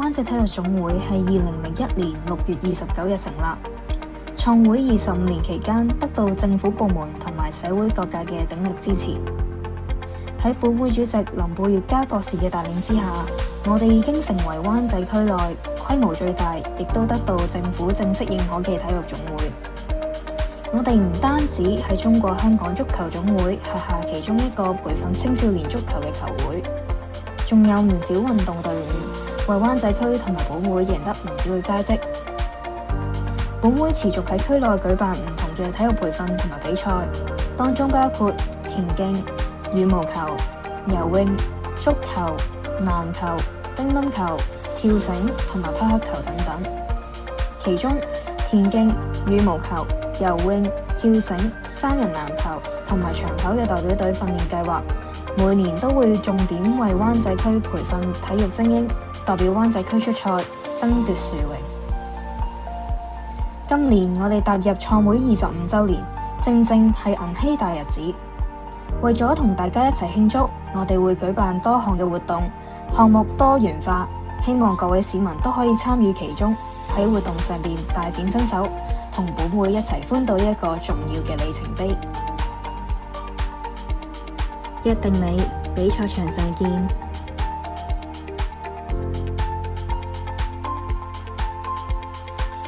灣仔體育總會係2001年6月29日成立，創會25年期間得到政府部門同埋社會各界嘅鼎力支持。喺本會主席林貝月嘉博士嘅帶領之下，我哋已經成為灣仔區內規模最大，亦都得到政府正式認可嘅體育總會。我哋唔單止係中國香港足球總會轄下其中一個培訓青少年足球嘅球會，仲有唔少運動隊伍為灣仔區同埋本會贏得唔少嘅佳績。本會持續喺區內舉辦唔同嘅體育培訓同埋比賽，當中包括田徑、羽毛球、游泳、足球、籃球、乒乓球、跳繩同埋匹克球等等。其中田徑、羽毛球、游泳、跳繩、三人籃球同埋長跑嘅代表隊訓練計劃，每年都會重點為灣仔區培訓體育精英，代表灣仔區出賽，爭奪殊榮。今年我哋踏入創會25週年，正正係銀禧大日子。為咗同大家一齊慶祝，我哋會舉辦多項嘅活動，項目多元化，希望各位市民都可以參與其中，喺活動上邊大展身手，同本會一齊歡度一個重要嘅里程碑。約定你，比賽場上見。